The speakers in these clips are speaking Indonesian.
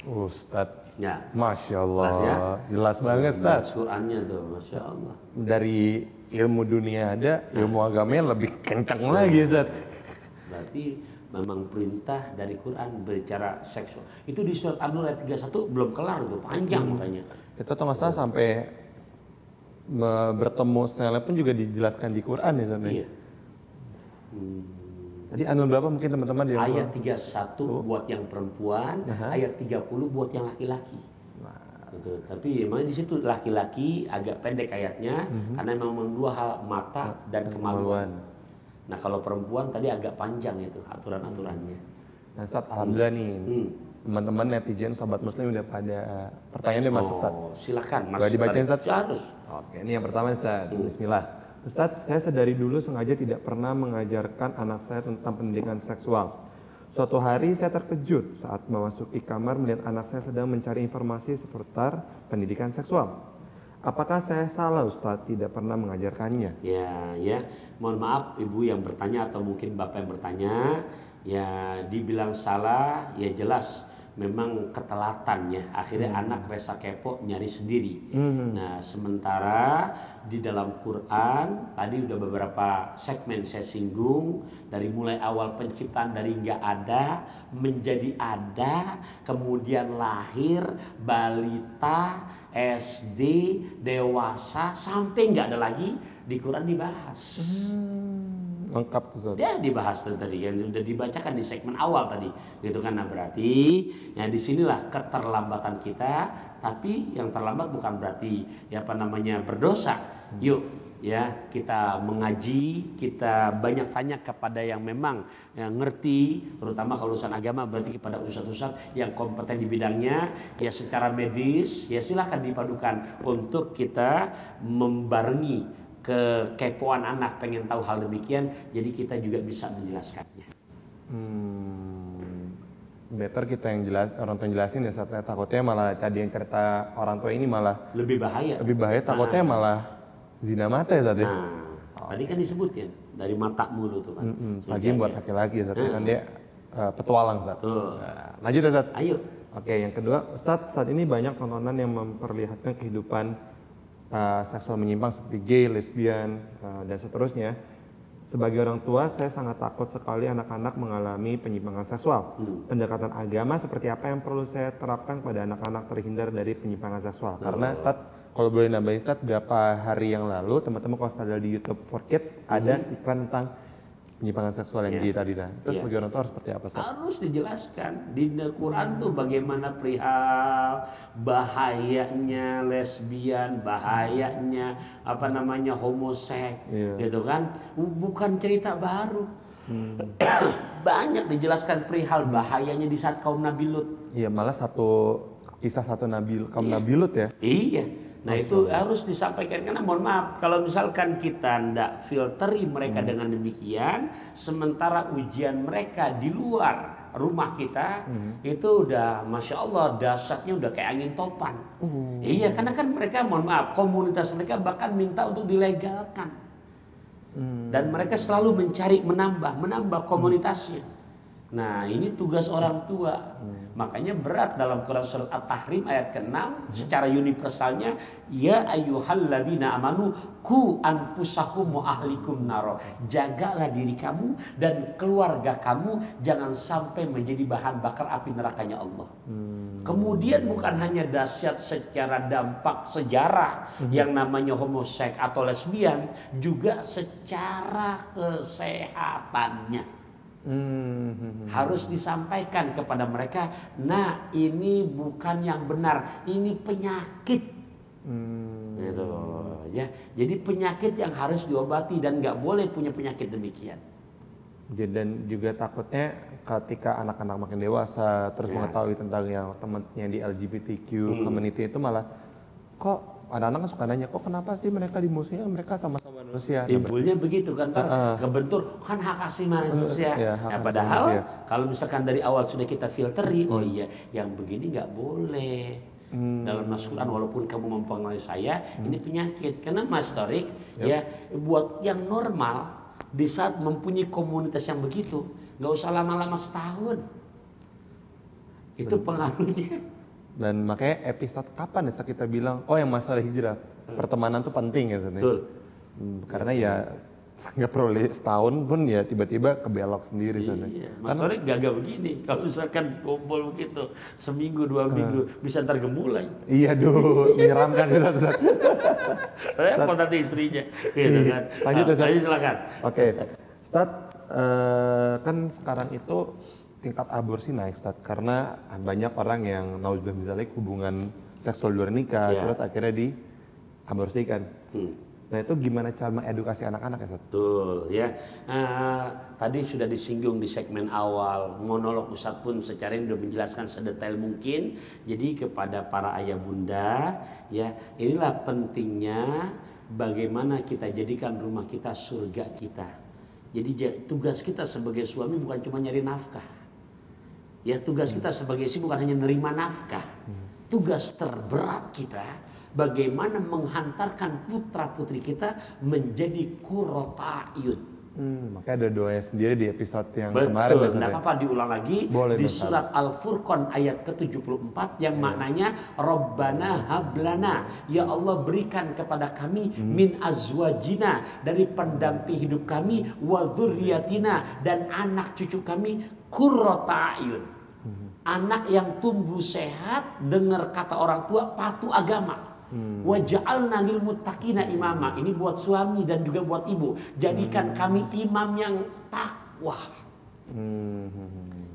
Ustadz, Ya, Masya Allah, jelas ya? jelas banget Baca Ustadz. Qurannya tuh, Masya Allah. Dari ilmu dunia ada, ilmu agamanya lebih kencang lagi Ustadz. Berarti memang perintah dari Quran berbicara seksual. Itu di surat An-Nur ayat 31 belum kelar itu, panjang makanya. Itu atau nggak salah sampai bertemu senelnya pun juga dijelaskan di Quran ya Ustadz. Iya. Tadi An-Nur berapa mungkin teman-teman di Ayat 31 buat yang perempuan, ayat 30 buat yang laki-laki. Gitu. Tapi emang di situ laki-laki agak pendek ayatnya karena memang dua hal, mata dan kemaluan. Nah kalau perempuan tadi agak panjang itu aturan-aturannya. Nah Ustadz, alhamdulillah nih teman-teman netizen, sobat muslim udah pada pertanyaan deh Mas Ustadz. Silakan Mas. Boleh dibacain Ustadz? Harus. Oke, ini yang pertama Ustadz. Bismillah. Ustadz, saya sedari dulu sengaja tidak pernah mengajarkan anak saya tentang pendidikan seksual. Suatu hari saya terkejut saat memasuki kamar melihat anak saya sedang mencari informasi seputar pendidikan seksual. Apakah saya salah Ustadz tidak pernah mengajarkannya? Ya. Mohon maaf ibu yang bertanya atau mungkin bapak yang bertanya. Ya dibilang salah, ya jelas memang ketelatan ya. Akhirnya anak rasa kepo nyari sendiri. Nah sementara di dalam Quran tadi udah beberapa segmen saya singgung, dari mulai awal penciptaan dari nggak ada menjadi ada, kemudian lahir, balita, SD, dewasa, sampai nggak ada lagi di Quran dibahas. Lengkap tuh Ustadz. Dia dibahas tadi yang sudah dibacakan di segmen awal tadi, gitu kan. Nah berarti ya disinilah keterlambatan kita, tapi yang terlambat bukan berarti ya apa namanya berdosa. Yuk ya kita mengaji, kita banyak tanya kepada yang memang yang ngerti, terutama kalau urusan agama berarti kepada ustadz-ustadz yang kompeten di bidangnya. Ya secara medis ya silahkan dipadukan untuk kita membarengi kekepoan anak pengen tahu hal demikian, jadi kita juga bisa menjelaskannya. Better kita yang jelas, orang tua yang jelasin ya, saatnya takutnya malah tadi yang cerita orang tua ini malah lebih bahaya. Takutnya malah zina mata ya Ustadz. Tadi kan disebutin dari mata mulu tuh kan. Lagi buat laki-laki Ustadz, kan dia petualang Ustadz. Lanjut Ustadz. Ayo. Oke, yang kedua Ustadz, saat ini banyak tontonan yang memperlihatkan kehidupan seksual menyimpang seperti gay, lesbian, dan seterusnya. Sebagai orang tua, saya sangat takut sekali anak-anak mengalami penyimpangan seksual. Pendekatan agama seperti apa yang perlu saya terapkan pada anak-anak terhindar dari penyimpangan seksual? Karena Ustadz, kalau boleh nambahin Ustadz, beberapa hari yang lalu teman-teman kalau sadar di YouTube for Kids ada iklan tentang penyimpangan seksual yang gay tadi. Terus sebagai orang tua harus seperti apa Ustadz? Harus dijelaskan di Quran tuh bagaimana perihal bahayanya lesbian, bahayanya apa namanya homoseks, gitu kan? Bukan cerita baru. Banyak dijelaskan perihal bahayanya di saat kaum Nabi Lut. Iya, malah kisah satu kaum Nabi Lut ya. Iya. Nah itu harus disampaikan, karena mohon maaf kalau misalkan kita ndak filteri mereka dengan demikian, sementara ujian mereka di luar rumah kita itu udah Masya Allah dahsyatnya udah kayak angin topan. Iya, karena kan mereka mohon maaf komunitas mereka bahkan minta untuk dilegalkan, dan mereka selalu mencari menambah komunitasnya. Nah ini tugas orang tua. Makanya berat dalam Quran surat At-Tahrim ayat ke-6 secara universalnya, ya ayyuhalladzina amanu ku anfusakum wa ahlikum naro. Jagalah diri kamu dan keluarga kamu jangan sampai menjadi bahan bakar api nerakanya Allah. Kemudian bukan hanya dahsyat secara dampak sejarah yang namanya homoseks atau lesbian, juga secara kesehatannya. Harus disampaikan kepada mereka, nah ini bukan yang benar, ini penyakit. Gitu ya. Jadi penyakit yang harus diobati dan nggak boleh punya penyakit demikian. Dan juga takutnya ketika anak-anak makin dewasa terus mengetahui tentang yang temannya di LGBTQ community itu malah kok anak-anak suka nanya, kok kenapa sih mereka dimusuhin, mereka sama-sama manusia. Timbulnya begitu kan, kebentur kan hak asasi manusia. Nah, padahal kalau misalkan dari awal sudah kita filteri, oh iya yang begini nggak boleh. Dalam Nas Quran walaupun kamu mempengaruhi saya, ini penyakit. Karena Mas Torik ya buat yang normal di saat mempunyai komunitas yang begitu, nggak usah lama-lama setahun. Itu pengaruhnya. Dan makanya episode kapan ya Ustaz kita bilang, oh yang masalah hijrah, pertemanan tuh penting ya Ustaz. Betul. Karena ya nggak perlu setahun pun ya tiba-tiba kebelok sendiri Ustaz. Iya. Mas Torik gagah begini, kalau misalkan kumpul begitu, seminggu 2 minggu, bisa ntar gemulai. Iya menyeramkan Ustaz. Repot nanti istrinya, gitu kan. Lanjut Ustaz. Lanjut silakan. Oke, Ustaz, kan sekarang itu tingkat aborsi naik Ustaz, karena banyak orang yang nauzubillah min dzalik hubungan seksual luar nikah, Iya. terus akhirnya diaborsikan. Nah itu gimana cara mengedukasi anak-anak ya Ustaz? Betul ya. Tadi sudah disinggung di segmen awal, monolog Ustadz pun secara ini sudah menjelaskan sedetail mungkin. Jadi kepada para ayah bunda ya, inilah pentingnya bagaimana kita jadikan rumah kita surga kita. Jadi tugas kita sebagai suami bukan cuma nyari nafkah. Ya tugas kita sebagai istri bukan hanya nerima nafkah. Tugas terberat kita bagaimana menghantarkan putra putri kita menjadi qurrata ayun. Makanya ada doanya sendiri di episode yang kemarin. Betul, tidak apa-apa diulang lagi. Boleh, di Ustaz. surat Al-Furqan ayat ke-74 yang maknanya Rabbana hablana, ya Allah berikan kepada kami min azwajina, dari pendamping hidup kami, wa dzurriyyatina, dan anak cucu kami, qurrata ayun. Anak yang tumbuh sehat, dengar kata orang tua, patuh agama. Wa ja'alna lil muttaqina imama. Ini buat suami dan juga buat ibu. Jadikan kami imam yang takwa.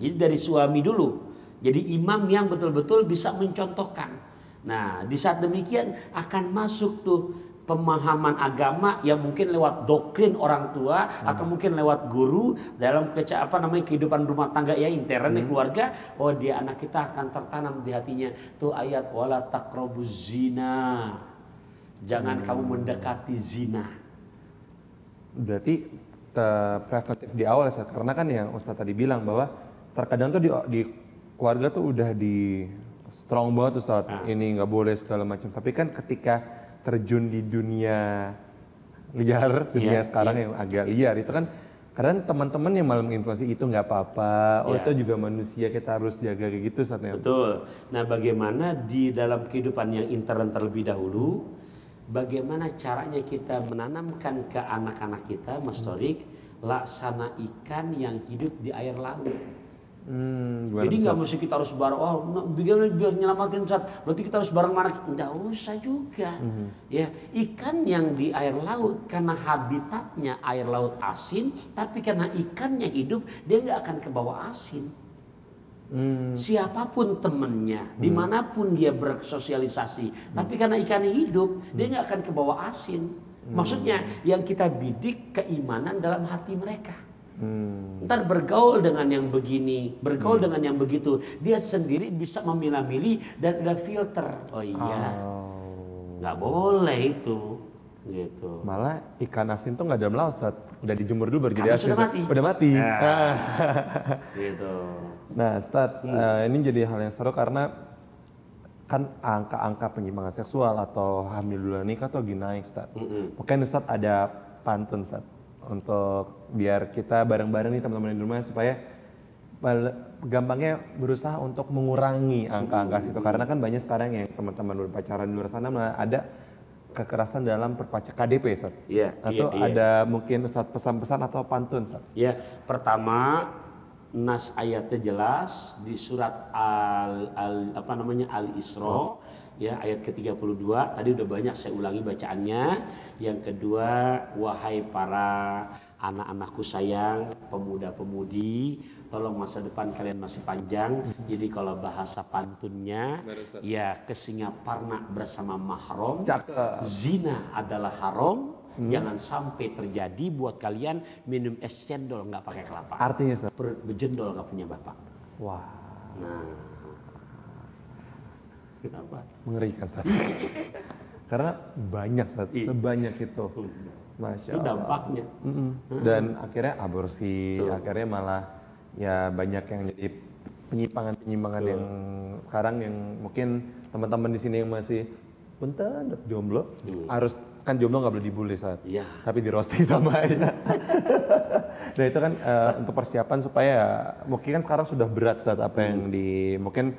Jadi dari suami dulu. Jadi imam yang betul-betul bisa mencontohkan. Nah, di saat demikian akan masuk tuh pemahaman agama yang mungkin lewat doktrin orang tua atau mungkin lewat guru dalam kehidupan rumah tangga ya intern keluarga. Oh dia anak kita akan tertanam di hatinya tuh ayat wala taqrabuz zina, jangan kamu mendekati zina. Berarti preventif di awal Ustaz, karena kan yang Ustaz tadi bilang bahwa terkadang tuh di keluarga tuh udah di strong banget Ustaz, ini nggak boleh segala macam, tapi kan ketika terjun di dunia liar, dunia sekarang yang agak liar itu kan kadang teman-teman yang malah menginfluensi itu nggak apa-apa, itu juga manusia, kita harus jaga kayak gitu Ustaz. Betul. Nah bagaimana di dalam kehidupan yang intern terlebih dahulu, bagaimana caranya kita menanamkan ke anak-anak kita, Mas Torik, laksana ikan yang hidup di air laut. Jadi nggak mesti kita harus bareng, biar nyelamatin saat, berarti kita harus bareng mana? Nggak usah juga. Ya, ikan yang di air laut karena habitatnya air laut asin, tapi karena ikannya hidup, dia nggak akan ke bawah asin. Siapapun temennya, dimanapun dia bersosialisasi, tapi karena ikannya hidup, dia nggak akan ke bawah asin. Maksudnya yang kita bidik keimanan dalam hati mereka. Ntar bergaul dengan yang begini, bergaul dengan yang begitu, dia sendiri bisa memilah-milih dan ada filter. Oh iya, nggak boleh itu, gitu. Malah ikan asin tuh nggak dalam laut, Ustaz. Udah dijemur dulu baru jadi asin. Sudah mati. Udah mati. Gitu. Nah, Ustaz, ini jadi hal yang seru karena kan angka-angka penyimpangan seksual atau hamil di luar nikah tuh lagi naik, Ustaz. Makanya Ustaz ada pantun, Ustaz, untuk biar kita bareng-bareng nih teman-teman di rumah supaya gampangnya berusaha untuk mengurangi angka-angka situ, karena kan banyak sekarang yang teman-teman berpacaran di luar sana malah ada kekerasan dalam perpacaran KDP, Ustaz. Atau ada mungkin Ustaz pesan-pesan atau pantun, Ustaz. Ya, pertama nas ayatnya jelas di surat Al-Isra ya ayat ke-32. Tadi udah banyak saya ulangi bacaannya. Yang kedua, wahai para anak-anakku sayang, pemuda-pemudi, tolong masa depan kalian masih panjang. Jadi kalau bahasa pantunnya ya ke Singaparna bersama mahram. Zina adalah haram. Jangan sampai terjadi buat kalian minum es cendol nggak pakai kelapa. Artinya, Ustaz? Perut bejendol nggak punya bapak. Wah. Nah, kenapa? Mengerikan, Ustaz. Karena banyak, Ustaz, sebanyak itu. Masya Itu dampaknya. Dan akhirnya aborsi, akhirnya malah ya banyak yang jadi penyimpangan-penyimpangan yang sekarang yang mungkin teman-teman di sini yang masih punten jomblo harus kan jomblo nggak boleh dibully saat Iya. tapi di roasting sama aja. Nah itu kan untuk persiapan supaya mungkin kan sekarang sudah berat saat apa yang di mungkin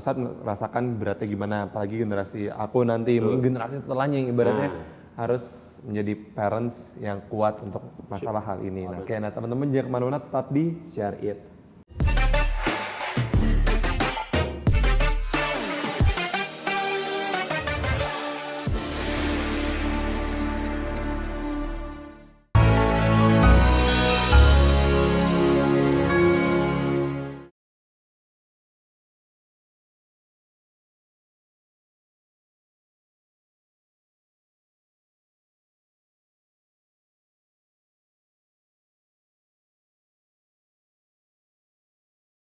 saat merasakan beratnya gimana apalagi generasi aku nanti mungkin generasi setelahnya yang ibaratnya harus menjadi parents yang kuat untuk masalah hal ini. Nah, kayak teman-teman jangan kemana-mana tetap di Share It.